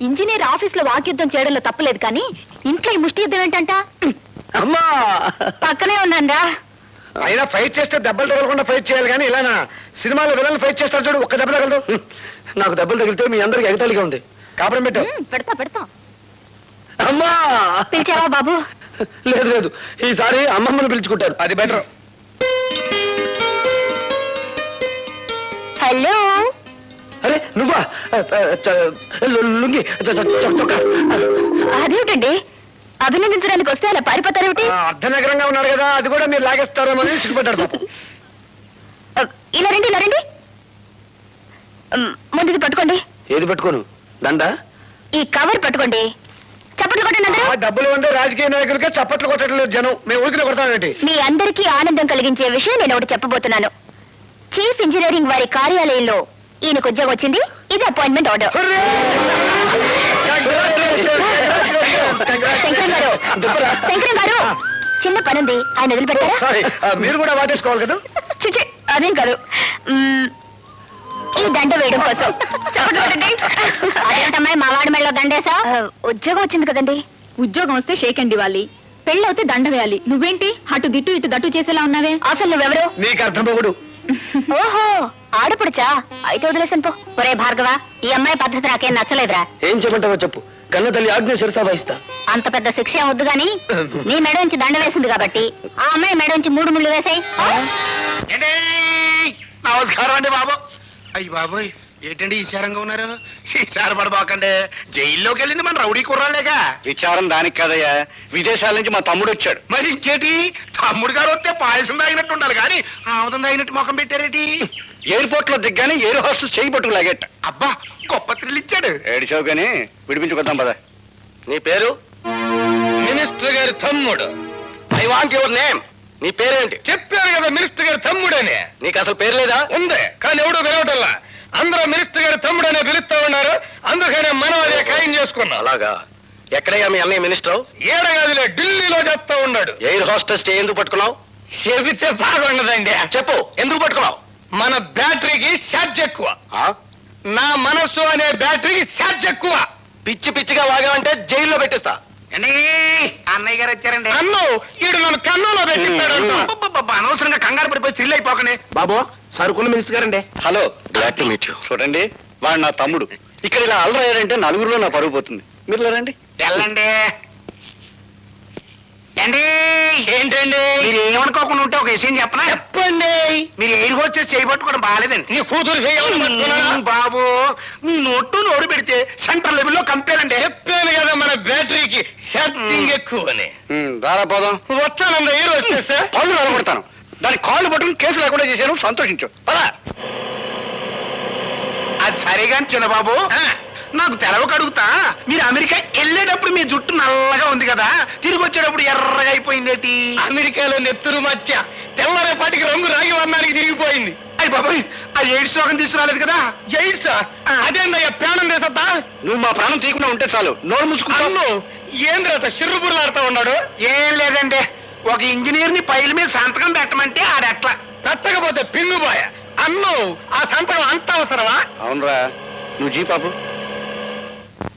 Engineer office లో వాక్యుద్ధం చేయడంలో తప్పలేదు కానీ ఇంట్లో ఈ ముష్టి యుద్ధం ఏంటంట? అమ్మా పక్కనే ఉన్నారా? అయినా ఫైట్ చేస్తే దెబ్బలు తగలకుండా ఫైట్ చేయాలి కానీ ఇలానా సినిమాలో విలన్లు ఫైట్ చేస్తారు చూడు, ఒక్క దెబ్బ తగలదు. నాకు దెబ్బలు తగిలితే మీ అందరికి ఎగతాళిగా ఉంది. కాపురం పెట్టు. పెడతా అమ్మా పిలిచావా బాబు? లేదు లేదు, ఈసారి అమ్మమ్మను పిలుచుకుంటారు, అది బెటర్. హలో. అరే నువ్వా? లుంగి చొక్కా. అదేమిటండి అభినందించడానికి వస్తే అలా పారిపోతారేమిటి? అర్ధనగరంగా ఉన్నాడు కదా, అది కూడా మీరు లాగేస్తారేమో అని సిగ్గుపడ్డాడు పాపం. ఇలా రండి. ముందుది పట్టుకోండి. ఏది పట్టుకోను? దండ? ఈ కవర్ పట్టుకోండి. చప్పట్లు కొట్టండి అందరూ. డబ్బులు ఉండే రాజకీయ నాయకులకే చప్పట్లు కొట్టడం లేదు జనం, మేము ఊరికి కొడతామేంటి? మీ అందరికీ ఆనందం కలిగించే విషయం నేను ఒకటి చెప్పబోతున్నాను. చీఫ్ ఇంజనీరింగ్ వారి కార్యాలయంలో ఈయనకు ఉద్యోగం వచ్చింది. ఇది అపాయింట్మెంట్ ఆర్డర్. శంకరం గారు చిన్న పనుంది, ఆయన వదిలిపెట్టారా? మీరు కూడా వాటేసుకోవాలి కదా. చిచి అదేం కాదు, ఈ దండ వేయడం కోసం. అదేంటమ్మాయి మా వాడి మెళ్ళలో దండేసా? ఉద్యోగం వచ్చింది కదండి. ఉద్యోగం వస్తే షేక్ అండ్ ఇవ్వాలి, పెళ్ళవుతే దండ వేయాలి. నువ్వేంటి అటు దిట్టు ఇటు దట్టు చేసేలా ఉన్నావే? అసలు నువ్వెవరు? నీకు అర్థం పోగుడు. ఓహో ఆడపడుచా? అయితే వదిలేసాను పో. ఒరే భార్గవ, ఈ అమ్మాయి పద్ధతి నాకేం నచ్చలేదురా. ఏం చెప్పంటావో చెప్పు, కన్న తల్లి ఆజ్ఞ శిరసా వహిస్తా. అంత పెద్ద శిక్ష ఏం వద్దు గాని నీ మెడ నుంచి దండ వేసింది కాబట్టి ఆ అమ్మాయి మెడ నుంచి 3 ముళ్ళు వేసాయి. నమస్కారం అండి బాబు. అయ్యి బాబోయ్, ఏంటండి ఈశారంగా ఉన్నారు? ఈసారి పడబాకండి, జైల్లోకి వెళ్ళింది మన రౌడీ కుర్రాలేగా. విచారం దానికి కదయ్యా, విదేశాల నుంచి మా తమ్ముడు వచ్చాడు. మరి ఇంకేటి, తమ్ముడు గారు వస్తే పాయసం తాగినట్టు ఉండాలి కానీ ఆముదం తాగినట్టు ముఖం పెట్టారేటి? ఎయిర్పోర్ట్ లో దిగ్గానే ఎయిర్ హోస్టెస్ చేయి పట్టుకు లాగేట. అబ్బా గొప్ప థ్రిల్ ఇచ్చాడు. ఏడిచావు కానీ విడిపించుకొద్దాం పద. నీ పేరు? మినిస్టర్ గారి తమ్ముడు. I want your name. నీ పేరేంటి? చెప్పారు కదా మినిస్టర్ గారి తమ్ముడని. నీకు అసలు పేరు లేదా? ఉంది కానీ ఎవడో పిలవటల్లా. అందరూ మినిస్టర్ గారి తమ్ముడనే పిలుస్తా ఉన్నారు, అందుకనే మనం అదే ఖాయం చేసుకున్నాం. అలాగా? ఎక్కడయ్యా మీ అన్నయ్య మినిస్టర్? ఏడగదిలే ఢిల్లీలో చెప్తా ఉన్నాడు. ఎయిర్ హోస్టెస్ ఎందుకు పట్టుకున్నావు? చెబితే బాగుండదండి. చెప్పు, ఎందుకు పట్టుకున్నావు? మన బ్యాటరీకి ఛార్జ్ ఎక్కువ. నా మనస్సు అనే బ్యాటరీకి ఛార్జ్ ఎక్కువ. పిచ్చి పిచ్చిగా వాగావంటే జైల్లో పెట్టిస్తా. అన్నయ్య గారు వచ్చారండి. అన్ను ఈడు నన్ను కన్నులో పెట్టిస్తాడు. అనవసరంగా కంగారు పడిపోయి థ్రిల్ అయిపోకనే. బాబు, సరుకుల మినిస్టర్ గారండి. Hello, glad to meet you. చూడండి, వాడు నా తమ్ముడు. ఇక్కడ ఇలా అల్లరయ్యారంటే నలుగురిలో నా పరుగు పోతుంది. మీరు రండి. వెళ్ళండి. ఏంటండి మీరు ఏమనుకోకుండా ఉంటే ఒక విషయం చెప్పనా? చెప్పండి. మీరు ఎయిర్ హోస్టెస్ చేయబట్టుకోవడం బాగాలేదండి. నీ కూతురు చేయాలి బాబు. మీ నోడు పెడితే సెంట్రల్ లెవెల్లో కంపేర్ అంటే. చెప్పాను కదా మన బ్యాటరీకి ఛార్జింగ్ ఎక్కువ అని. దారాపోదాం. వస్తానండి ఎయిర్ హోస్టెస్. పళ్ళు నిలబడతాను. దాని కాళ్ళు పట్టుకుని కేసు లేకుండా చేశాను, సంతోషించు. పదా అది సరిగా చిన్నబాబు, నాకు తెలవక అడుగుతా, మీరు అమెరికా వెళ్ళేటప్పుడు మీ జుట్టు నల్లగా ఉంది కదా, తిరిగి వచ్చేటప్పుడు ఎర్రగా అయిపోయిందేటి? అమెరికాలో నెత్తురు మధ్య తెల్లరేపాటికి రంగు రాగి వర్ణానికి తిరిగిపోయింది. అయ్యి బాబాయ్, ఆ ఎయిడ్స్ రోగం తీసుకురాలేదు కదా? ఎయిడ్స్ అదేందయ్యా, ప్రాణం తీసద్దా? నువ్వు మా ప్రాణం తీయకుండా ఉంటే చాలు. నోరు మూసుకుంటాను. ఏంద్రత చిర్రుబుర్లాడుతూ ఉన్నాడు? ఏం లేదండి, ఒక ఇంజనీర్ ని పైల మీద సంతకం పెట్టమంటే ఆడెట్లా పెట్టకపోతే పిన్నుబాయ. అన్ను ఆ సంతకం అంత అవసరమా? అవునరా, నువ్వు జీపాపు.